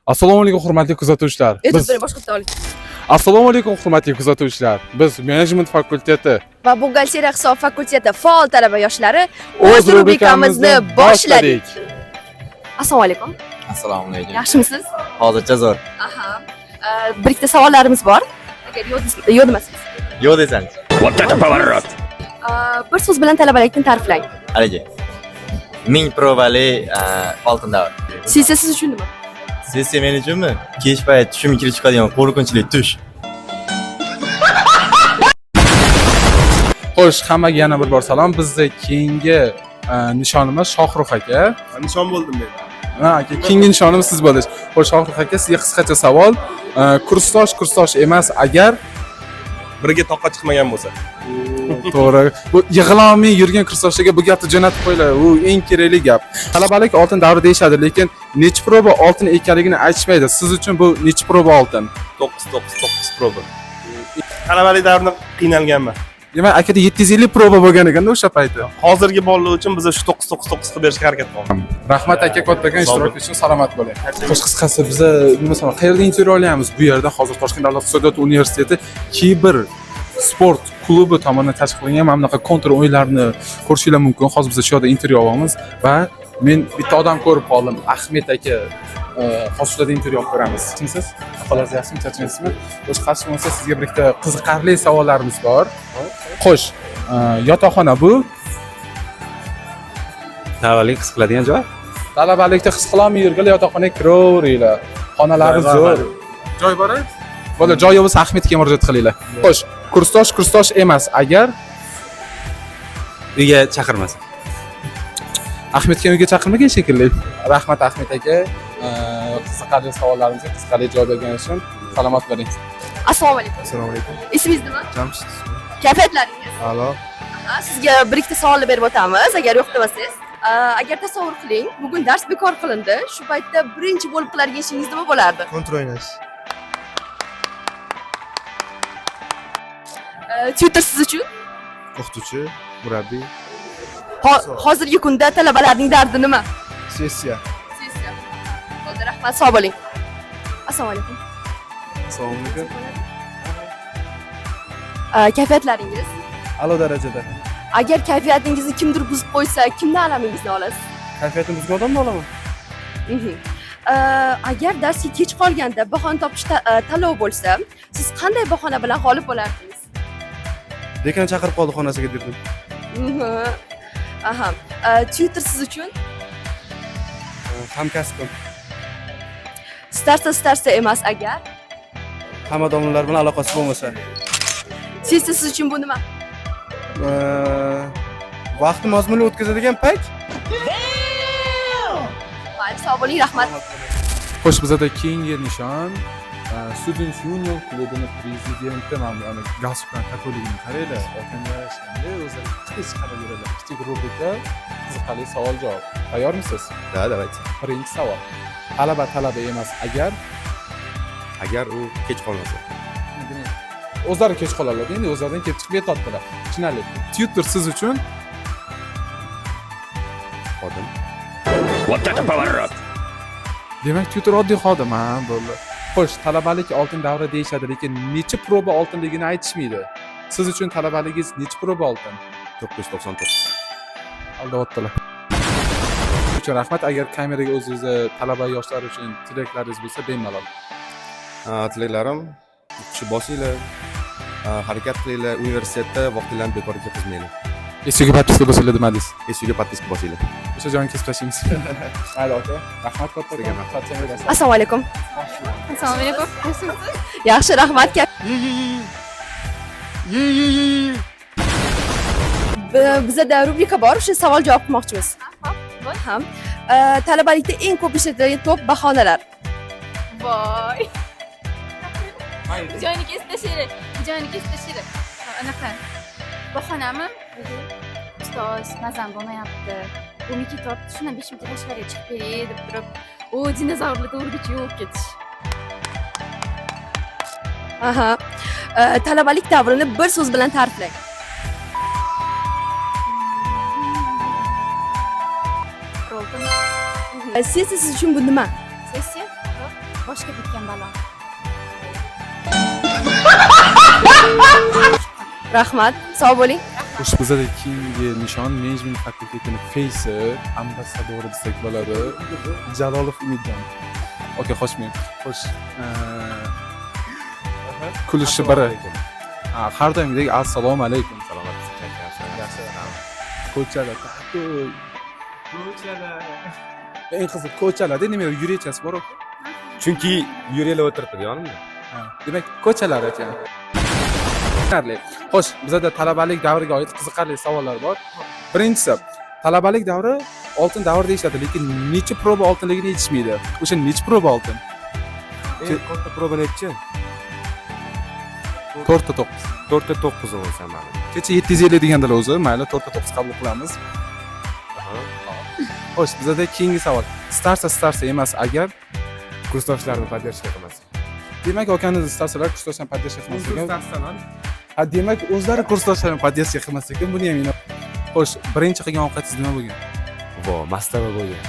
Assalomu alaykum hurmatli kuzatuvchilar. E'tibor boshqa oling. Assalomu alaykum hurmatli kuzatuvchilar. Biz menejment fakulteti Va buxgalteriya hisob fakulteti faol talaba yoshlari o'z rubrikamizni boshladik. Assalomu alaykum. Assalomu alaykum. Yaxshimisiz? Hozircha zo'r. Aha. Bir ikkita savollarimiz bor. Agar yo'q demasangiz. Yo'q desangiz. Bir so'z bilan talabalikni ta'riflang. Haligi. Ming provali oltin davr. Sessiya siz uchun nima? Sessiya men uchunmi? Kech payt tushimga kirib chiqadigan qo'rqinchli tush. Xo'sh, hammaga yana bir bor salom. Bizning keyingi nishonimiz Shohrux aka. Nishon bo'ldim men. Ha, aka, keyingi nishonimiz siz bo'lasiz. Xo'sh, Shohrux aka, sizga qisqacha savol. Kursdosh emas agar Birga toqqa chiqmagan bo'lsa. to'g'ri. Bu yig'ilolmay yurgan kursdoshlarga bu gapni jo'natib qo'yinglar. U eng kerakli gap. Talabalik oltin davri deyshadi, lekin necha proba oltin ekanligini aytishmaydi. Siz uchun bu necha proba oltin? 9 proba. Talabalik davrida qiynalganman. Demak, akada 750 proba bo'lgan ekanda o'sha payti. Hozirgi bolalar uchun biz shu 9 qilib berishga harakat qilamiz. Rahmat aka, kattagan ishtirok uchun salomat bo'ling. Xo'sh, qisqasi biz nima desam, qayerda intervyu olyapmiz? Bu yerda hozir Toshkent davlat iqtisodiyot universiteti Kibr sport klubi tomonidan tashkil qilingan mana bunaqa kontur o'yinlarini ko'rishingiz mumkin. Hozir biz shu yerda intervyu olyapmiz va men bitta odam ko'rib qoldim. Ahmet aka hozirda intervyu olib ko'ramiz. Kimsiz? Ahvolingiz yaxshimi? Charchaysizmi? Xo'sh, qarshi bo'lmasa sizga bir ikkita qiziqarli savollarimiz bor. Xo'sh, yotoqxona bu Talabalik his qiladigan joy. talabalikda his qilolmay yurganlar yotoqxonaga kiraveringlar. Xonalari zo'r. Joy bor-a? Bo'la, joyi bo'lsa Ahmetga murojaat qilinglar. Xo'sh, kursdosh emas agar Uyga chaqirmasin. Ahmetga uyga chaqirmagan shekilli. Rahmat Ahmet aka, qiziqarli savollarimizga qisqacha javob berganingiz uchun salomat bo'ling. Assalomu alaykum. Assalomu alaykum. Ismingiz nima? Jamshid. Kayfiyatlaringiz? Alo. Sizga bir ikkita savolni berib o'tamiz, agar yo'q demasangiz. Agar tasavvur qiling, bugun dars bekor qilindi. Shu paytda birinchi bo'lib qiladigan ishingiz nima bo'lardi? Kontur o'ynash. Tutor siz uchun O'qituvchi, murabbiy, hozirgi kunda talabalarning dardi nima? sessiya. Sessiya. Bo'ldi, rahmat, sog' bo'ling. Assalomu alaykum. Assalomu alaykum. Kayfiyatlaringiz? A'lo darajada. Agar kayfiyatingizni kimdir buzib qo'ysa, kimdan alamingizni olasiz? Kayfiyatim buzgan odamni olaman. Agar darsga kech qolganda bahona topish tanlov bo'lsa, siz qanday bahona bilan g'olib bo'lardingiz? Dekan chaqirib qoldi, xonasiga kirdim. Aha. Tutor siz uchun Hamkasbim. starsa emas agar Hamma domlalar bilan aloqasi bo'lmasa. sessiya siz uchun bu nima? Vaqtni mazmunli o'tkazadigan payt. Mayli, sog' bo'ling, rahmat. Xo'sh, bizda keyingi nishon Student Union klubining prezidenti mana Gaspan katoligini qaranglar, okanlashganda o'zlari hech qarab yuradilar. Kichik rubrika, qiziqarli savol-javob. Tayyormisiz? Da, давайте. Birinchi savol. Talaba emas Agar u kech qolmasa. o'zlari kech qoladilar, endi o'zlaridan kelib chiqib yetadilar. Tushunarli. Tutor siz uchun Xodim. demak, tutor oddiy xodim, ha, bo'ldi. Xo'sh, talabalik oltin davri deyshadi, lekin necha proba oltinligini aytishmaydi. Siz uchun talabaligingiz necha proba oltin? 999. Aldayaptilar. Uchun rahmat. Agar kameraga o'zingizni talaba yoshlar uchun tilaklaringiz bo'lsa, bemalol. Tilaklarim kuchi bosinglar, harakat qilinglar, universitetda vaqtingizni bekorga ketkazmanglar. Esiga подписка bosinglar demadingiz. Esiga podpiska bosinglar. O'sha joyni kesib tashlaymiz. Mayli aka. Rahmat katta. Assalomu alaykum. Assalomu alaykum. Yaxshi, rahmat. Bizda rubrika bor, o'sha savol-javob qilmoqchimiz. Ham. Talabalikda eng ko'p ishlatiladigan to'p bahonalar. Voy. Joyini kesib tashlaydi. Anaqa. Bahonami? Ustoz, mazam bo'lmayapti. Uni ketyapti, shundan 5 minut tashqariga chiqib beray deb turib, u dinozavrlarga o'rgich yo'q ketish. Aha. Talabalik davrini bir so'z bilan ta'riflang. Sessiya siz uchun bu nima? Sessiya? boshqa bitgan balo. Rahmat, sog' bo'ling. Xo'sh, bizada keyingi nishon menejment fakultetining face ambassadori desak bo'ladi. Jalolov Umidjon. Okey, xo'shmen. Xo'sh, kulishi biri. Har doimgidek assalomu alaykum. Ko'chalar. Ko'chalar. Eng qiziq ko'chalarda nima yurechasi bor-ku. Chunki yurelab o'tiribdi yonimda. Demak, ko'chalar ekan. Qiziqarli. Xo'sh, bizada talabalik davriga oid qiziqarli savollar bor. Birinchisi, talabalik davri oltin davr deyishadi, lekin necha proba oltinligini aytishmaydi. O'sha necha proba oltin? Katta proba nechi? 4 ta 9. 4 ta 9 bo'lsa mana. Kecha 750 degandilar o'zi, mayli 4 ta 9 qabul qilamiz. Xo'sh, bizada keyingi savol. Starsa emas agar Kursdoshlarni поддержка qilmasa. demak, akaniz starsalar kursdoshlarni podдержка qilmas ekan. Ha, demak, o'zlari kursdoshlarni podдержка qilmas ekan, buni ham men. Xo'sh, birinchi qilgan ovqatingiz nima bo'lgan? Vo, mastava bo'lgan.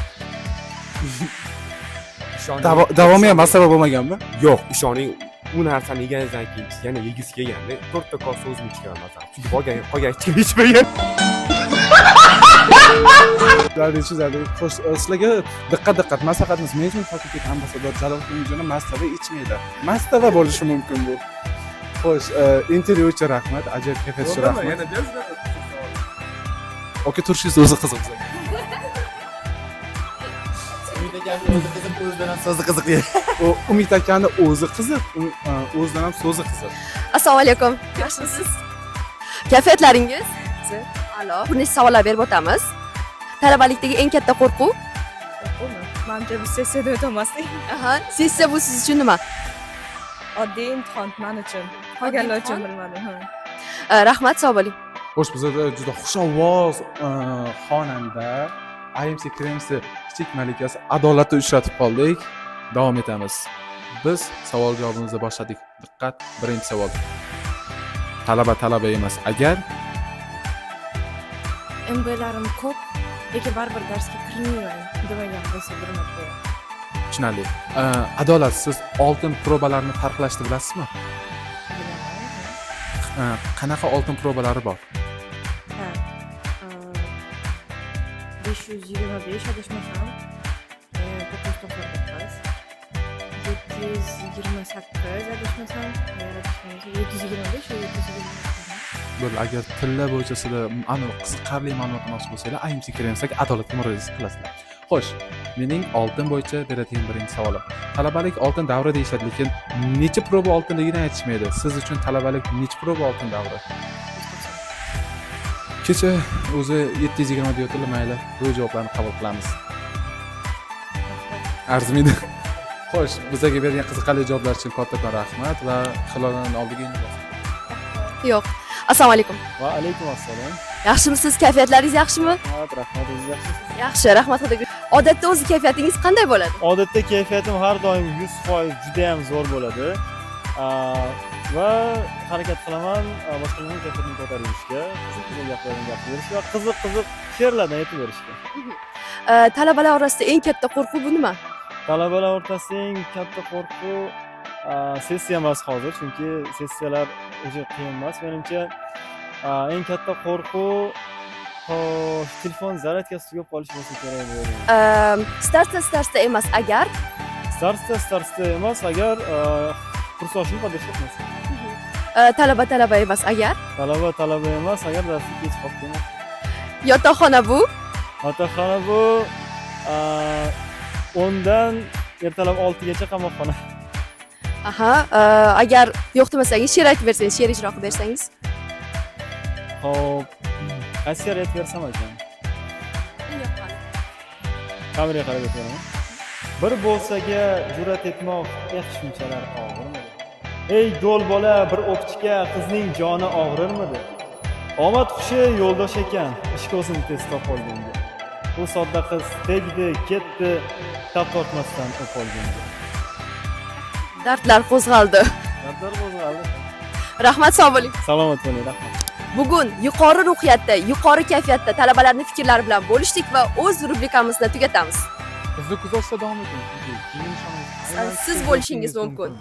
Davomi ham masala bo'lmaganmi? Yo'q, ishoning u narsani yeganingizdan keyin yana yegisi kelganda 4 ta kosa o'zim ichgan masalan. Chunki qolgan hech kim ichmagan. Sizlarga xo'sh, sizlarga diqqat maslahatimiz menejment fakulteti ambassador Jalolov Umidjon mastava ichmaydi. Mastava bo'lishi mumkin bu. Xo'sh, intervyuchi rahmat, ajoyib kayfiyatchi rahmat. Okey, turishingiz o'zi qiziq bizga. So'zi qiziq deydi. Umid akani o'zi qiziq, o'zidan ham so'zi qiziq. Assalomu alaykum. Yaxshimisiz? Kayfiyatlaringiz? A'lo. Bir nechta savollar berib o'tamiz. Talabalikdagi eng katta qo'rquv? Menimcha biz sessiyada o'tamasdik. Aha, sessiya bu siz uchun nima? Oddiy imtihon men uchun. Qolganlar uchun bilmadim. Rahmat, sog' bo'ling. Xo'sh, bizada juda xushovoz xonanda IMC Kremsi kichik malikasi Adolatni uchratib qoldik. Davom etamiz. Biz savol javobimizni boshladik. Diqqat, birinchi savol. Talaba emas agar MBlarim ko'p, lekin baribir darsga kirmayman degan bo'lsa bilmayman. tushunarli. Adolat, siz oltin probalarni farqlashni bilasizmi? Qanaqa oltin probalari bor? 525 adashmasam, 999, 728 adashmasam, 725 va 728. Bo'ldi, agar tilla bo'yicha sizlar aniq qiziqarli ma'lumot olmoqchi bo'lsanglar, IMC Kremsiga Adolatga murojaat qilasizlar. Xo'sh, mening oltin bo'yicha beradigan birinchi savolim. Talabalik oltin davri deyishadi, lekin necha proba oltinligini aytishmaydi. Siz uchun talabalik necha proba oltin davri? Kecha o'zi 720 deyotdilar, mayli, bu javoblarni qabul qilamiz. Arzimaydi. Xo'sh, bizga bergan qiziqarli javoblar uchun kattakon rahmat va Hilolaning oldiga endi Yo'q. Assalomu alaykum. Va alaykum assalom. Yaxshimisiz? Kayfiyatlaringiz yaxshimi? Rahmat, o'zingiz yaxshimisiz? Yaxshi, rahmat xudoga. Odatda o'zi kayfiyatingiz qanday bo'ladi? Odatda kayfiyatim har doim 100% juda ham zo'r bo'ladi. Va harakat qilaman boshqalarning kayfiyatini ko'tarishga, qiziq gaplarni gapirish va qiziq she'rlarni aytib berishga. Talabalar orasida eng katta qo'rquv bu nima? Talabalar o'rtasida eng katta qo'rquv sessiya emas hozir, chunki sessiyalar o'zi qiyin emas. Menimcha eng katta qo'rquv telefon zaryadkasi tugab qolishi bo'lsa kerak bo'ladi. Starta emas agar Starta emas agar kursdoshini podдержка qilmasa. talaba emas agar Talaba emas agar darsga kech qolib kelmasa. yotoqxona bu Yotoqxona bu 10 dan ertalab 6 gacha qamoqxona. aha, agar yo'q demasangiz she'r aytib bersangiz, she'r ijro qilib bersangiz. Xo'p, qaysi she'r aytib bersam ekan? Kameraga qarab aytaman. Bir bo'lsaga jur'at etmoq shunchalar og'irmidi? Ey do'l bola, bir o'pchika qizning joni og'rirmidi? Omad qushi yo'ldosh ekan, ishko'zini tez topolganga. Bu sodda qiz tegdi, ketdi, tap tortmasdan o'polganga. Dardlar qo'zg'aldi. Rahmat, sog' bo'ling. Salomat bo'ling, rahmat. Bugun yuqori ruhiyatda, yuqori kayfiyatda talabalarning fikrlari bilan bo'lishdik va o'z rubrikamizni tugatamiz. Bizni kuzatishda davom eting. Keyin nishonimiz. Siz bo'lishingiz mumkin.